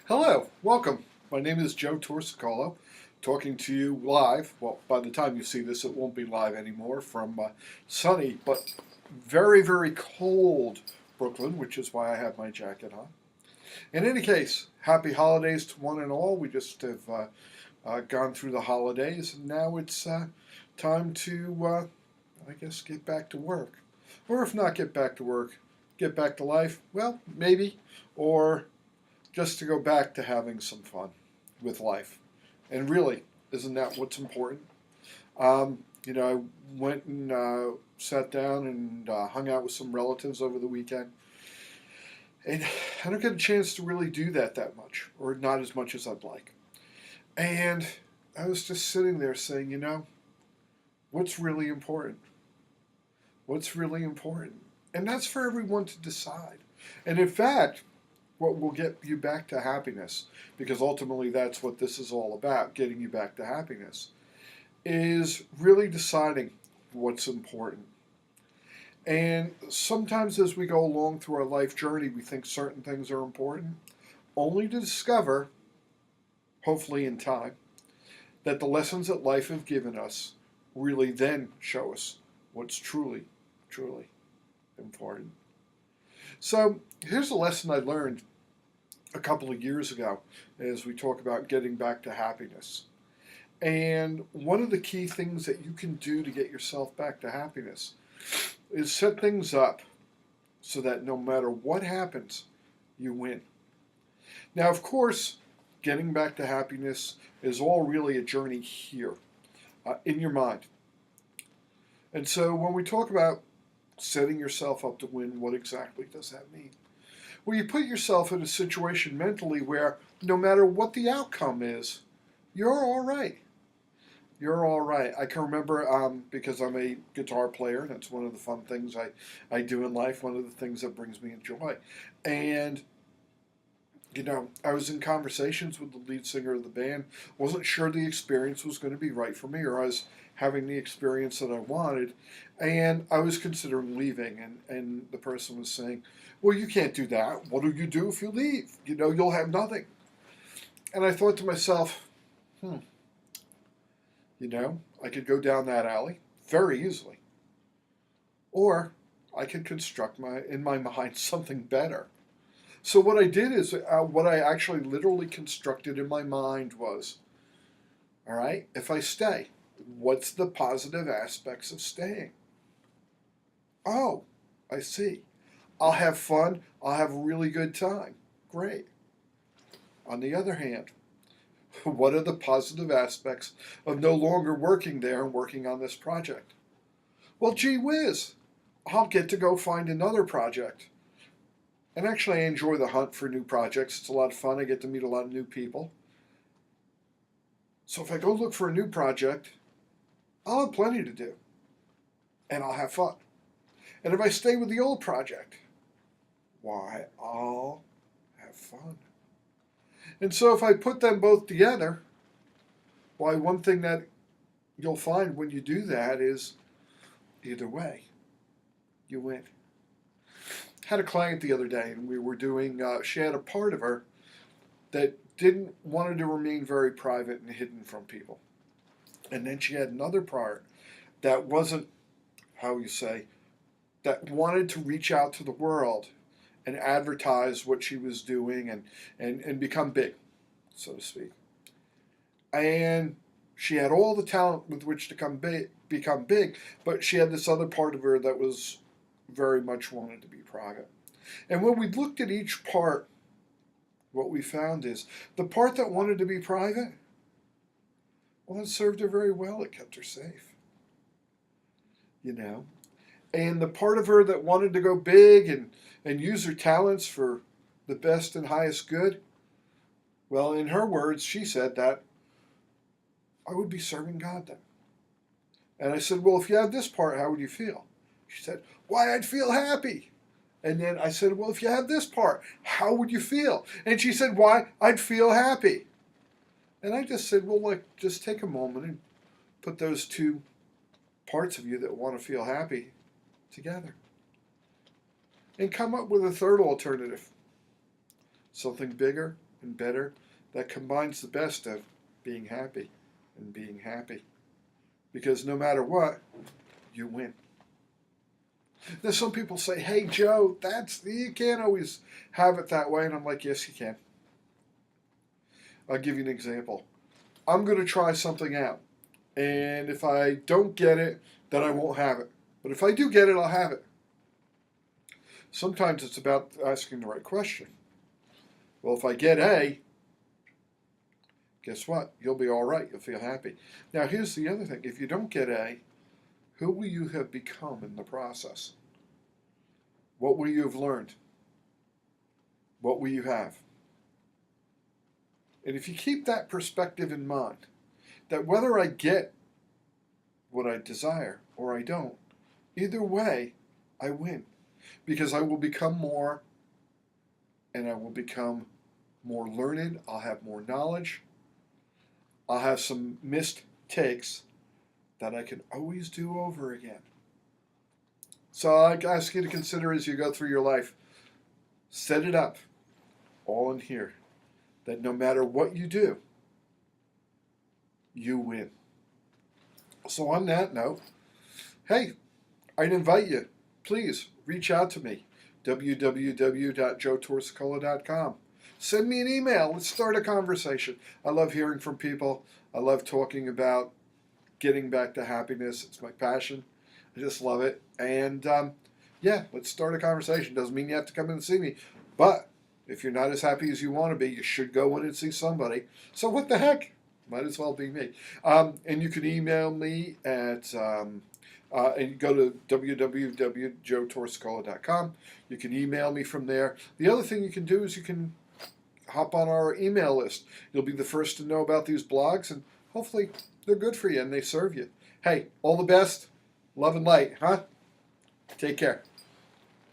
Hello, welcome. My name is Joe Torsicolo, talking to you live. Well, by the time you see this, it won't be live anymore from sunny but very, very cold Brooklyn, which is why I have my jacket on. In any case, happy holidays to one and all. We just have gone through the holidays, and now it's time to, I guess, get back to work. Or if not get back to work, get back to life. Well, maybe. Or just to go back to having some fun with life. And really, isn't that what's important? I went and sat down and hung out with some relatives over the weekend. And I don't get a chance to really do that much, or not as much as I'd like. And I was just sitting there saying, what's really important? What's really important? And that's for everyone to decide. And in fact, what will get you back to happiness, because ultimately that's what this is all about, getting you back to happiness, is really deciding what's important. And sometimes as we go along through our life journey, we think certain things are important, only to discover, hopefully in time, that the lessons that life have given us really then show us what's truly, truly important. So here's a lesson I learned a couple of years ago as we talk about getting back to happiness. And one of the key things that you can do to get yourself back to happiness is set things up so that no matter what happens, you win. Now, of course, getting back to happiness is all really a journey here in your mind. And so when we talk about setting yourself up to win, what exactly does that mean? Well, you put yourself in a situation mentally where no matter what the outcome is, you're all right. You're all right. I can remember because I'm a guitar player, and that's one of the fun things I do in life, one of the things that brings me joy. And, I was in conversations with the lead singer of the band, wasn't sure the experience was going to be right for me, or I was having the experience that I wanted, and I was considering leaving, and the person was saying, well, you can't do that. What do you do if you leave? You'll have nothing. And I thought to myself, hmm, I could go down that alley very easily. Or I could construct in my mind something better. So what I did is, what I actually literally constructed in my mind was, all right, if I stay, what's the positive aspects of staying? Oh, I see. I'll have fun. I'll have a really good time. Great. On the other hand, what are the positive aspects of no longer working there and working on this project? Well, gee whiz, I'll get to go find another project. And actually, I enjoy the hunt for new projects. It's a lot of fun. I get to meet a lot of new people. So if I go look for a new project, I'll have plenty to do. And I'll have fun. And if I stay with the old project, why, I'll have fun. And so if I put them both together, why, one thing that you'll find when you do that is either way, you win. Had a client the other day, and we were doing, she had a part of her that didn't wanted to remain very private and hidden from people. And then she had another part that wasn't, how you say, that wanted to reach out to the world and advertise what she was doing and become big, so to speak. And she had all the talent with which to become big, but she had this other part of her that was very much wanted to be private. And when we looked at each part, what we found is the part that wanted to be private, well, it served her very well. It kept her safe, you know. And the part of her that wanted to go big and use her talents for the best and highest good, well, in her words, she said that I would be serving God then. And I said, well, if you had this part, how would you feel? She said, why, I'd feel happy. And then I said, well, if you had this part, how would you feel? And she said, why, I'd feel happy. And I just said, well, just take a moment and put those two parts of you that want to feel happy together. And come up with a third alternative. Something bigger, and better that combines the best of being happy and being happy. Because no matter what, you win. Now some people say, hey Joe, you can't always have it that way. And I'm like, yes you can. I'll give you an example. I'm going to try something out. And if I don't get it, then I won't have it. But if I do get it, I'll have it. Sometimes it's about asking the right question. Well, if I get A, guess what? You'll be all right. You'll feel happy. Now, here's the other thing. If you don't get A, who will you have become in the process? What will you have learned? What will you have? And if you keep that perspective in mind, that whether I get what I desire or I don't, either way, I win. Because I will become more, and I will become more learned. I'll have more knowledge. I'll have some missed takes that I can always do over again. So I ask you to consider as you go through your life, set it up all in here, that no matter what you do, you win. So on that note, hey, I'd invite you, please reach out to me, www.joetorsicola.com. Send me an email. Let's start a conversation. I love hearing from people. I love talking about getting back to happiness. It's my passion. I just love it. And yeah, let's start a conversation. Doesn't mean you have to come in and see me. But if you're not as happy as you want to be, you should go in and see somebody. So what the heck? Might as well be me. And you can email me at, and go to www.joetorsicola.com. You can email me from there. The other thing you can do is you can hop on our email list. You'll be the first to know about these blogs, and hopefully they're good for you and they serve you. Hey, all the best. Love and light, huh? Take care.